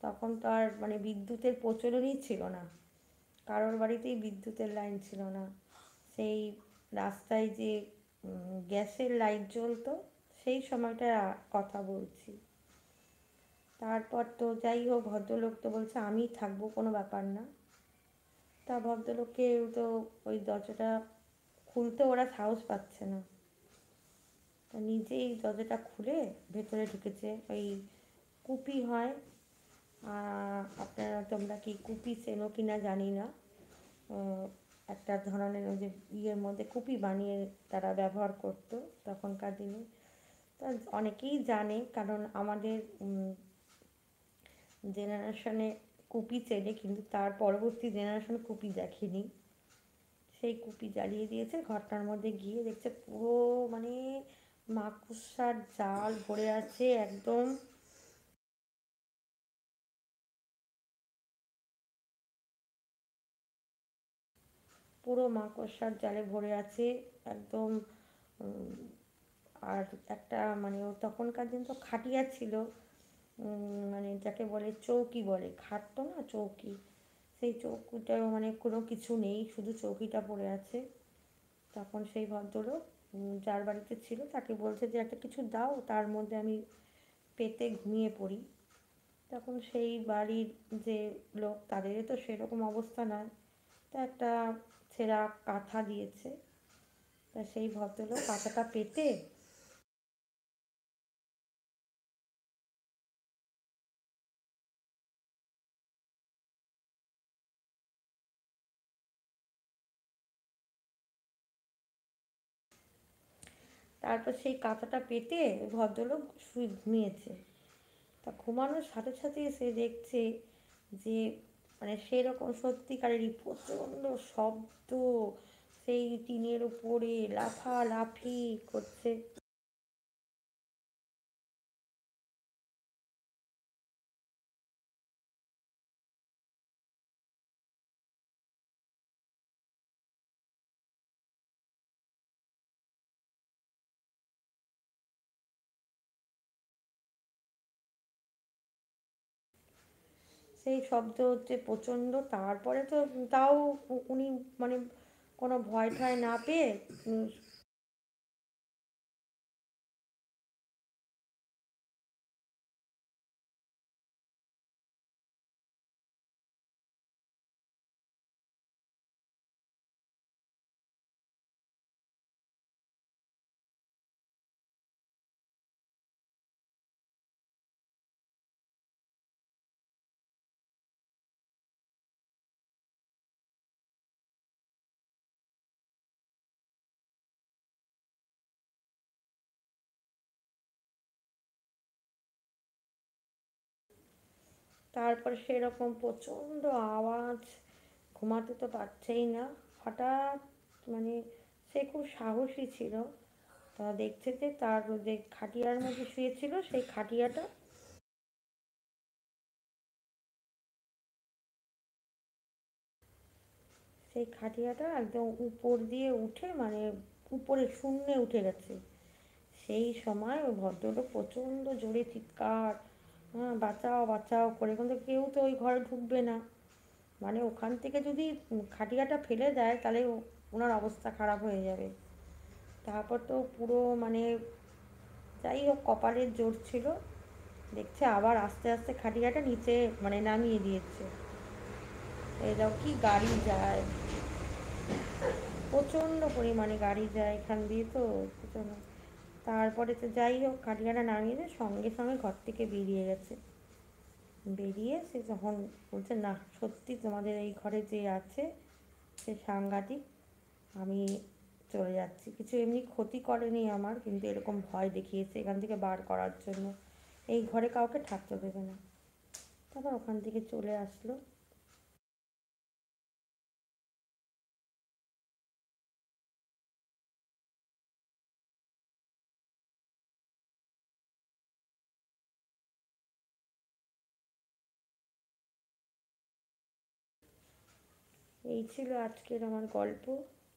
তখন তো আর মানে বিদ্যুতের প্রচলনই ছিল না, কারোর বাড়িতেই বিদ্যুতের লাইন ছিল না। সেই রাস্তায় যে গ্যাসের লাইট জ্বলতো, সেই সময়টার কথা বলছি। তারপর তো যাই হোক, ভদ্রলোক তো বলছে আমি থাকবো, কোনো ব্যাপার না। তা ভদ্রলোককে তো ওই দরজাটা খুলতে ওরা সাহস পাচ্ছে না, তা নিজেই দরজাটা খুলে ভেতরে ঢুকেছে। ওই কুপি হয়, আপনারা তোমরা কি কুপি চেনো কি না জানি না। একটা ধরনের ওই যে ইয়ের মধ্যে কুপি বানিয়ে তারা ব্যবহার করতো তখনকার দিনে। তা অনেকেই জানে, কারণ আমাদের জেনারেশনে কুপি চেনে, কিন্তু তার পরবর্তী জেনারেশন কুপি দেখেনি। সেই কুপি জ্বালিয়ে দিয়েছে, ঘরটার মধ্যে গিয়ে দেখছে পুরো মানে মাকড়সার জাল ভরে আছে একদম। পুরো মাকড়সার জালে ভরে আছে একদম। উম, আর একটা মানে ও তখনকার দিন তো খাটিয়া ছিল, মানে যাকে বলে চৌকি বলে, খাট তো না, চৌকি। সেই চৌকিটাও মানে কোনো কিছু নেই, শুধু চৌকিটা পড়ে আছে। তখন সেই ভদ্রলোক যার বাড়িতে ছিল তাকে বলছে যে একটা কিছু দাও, তার মধ্যে আমি পেতে ঘুমিয়ে পড়ি। তখন সেই বাড়ির যে লোক, তাদের তো সেরকম অবস্থা নয়, তা একটা ছেঁড়া কাঁথা দিয়েছে। তা সেই ভদ্রলোক কাঁথাটা পেতে তারপর সেই কাঁথাটা পেতে ভদ্রলোক শুয়ে ঘুমিয়েছে। তা ঘুমানোর সাথে সাথে সে দেখছে যে মানে সেরকম সত্যিকারেরই প্রচণ্ড শব্দ, সেই টিনের উপরে লাফালাফি করছে। সেই শব্দ হচ্ছে প্রচণ্ড। তারপরে তো তাও উনি মানে কোনো ভয় ঠয় না পেয়ে তারপর সেরকম প্রচণ্ড আওয়াজ, ঘুমাতে তো পারছেই না। হঠাৎ মানে সে খুব সাহসী ছিল, তা দেখছে যে তার যে খাটিয়ার মধ্যে শুয়েছিল সেই খাটিয়াটা, সেই খাটিয়াটা একদম উপর দিয়ে উঠে মানে উপরে শূন্যে উঠে গেছে। সেই সময় ওই ভদ্রলোক প্রচণ্ড জোরে চিৎকার, হ্যাঁ বাঁচাও বাঁচাও করে, কিন্তু কেউ তো ওই ঘরে ঢুকবে না। মানে ওখান থেকে যদি খাটিয়াটা ফেলে দেয় তাহলে ওনার অবস্থা খারাপ হয়ে যাবে। তারপর তো পুরো মানে যাই হোক কপালের জোর ছিল, দেখছে আবার আস্তে আস্তে খাটিয়াটা নিচে মানে নামিয়ে দিয়েছে। এই দাও কি গাড়ি যায়, প্রচণ্ড পরিমাণে গাড়ি যায় এখান দিয়ে তো প্রচণ্ড। তারপরে তো যাই হোক খাটিয়াটা নামিয়ে দিয়ে সঙ্গে সঙ্গে ঘর থেকে বেরিয়ে গেছে। বেরিয়ে সে যখন বলছে না সত্যি তোমাদের এই ঘরে যে আছে সে সাংঘাতিক, আমি চলে যাচ্ছি। কিছু এমনি ক্ষতি করেনি আমার, কিন্তু এরকম ভয় দেখিয়েছে এখান থেকে বার করার জন্য, এই ঘরে কাউকে থাকতে দেবে না। তারপর ওখান থেকে চলে আসলো। এই ছিল আজকের আমার গল্প।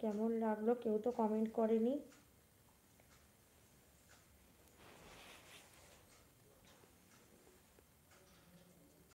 কেমন লাগলো কেউ তো কমেন্ট করেনি।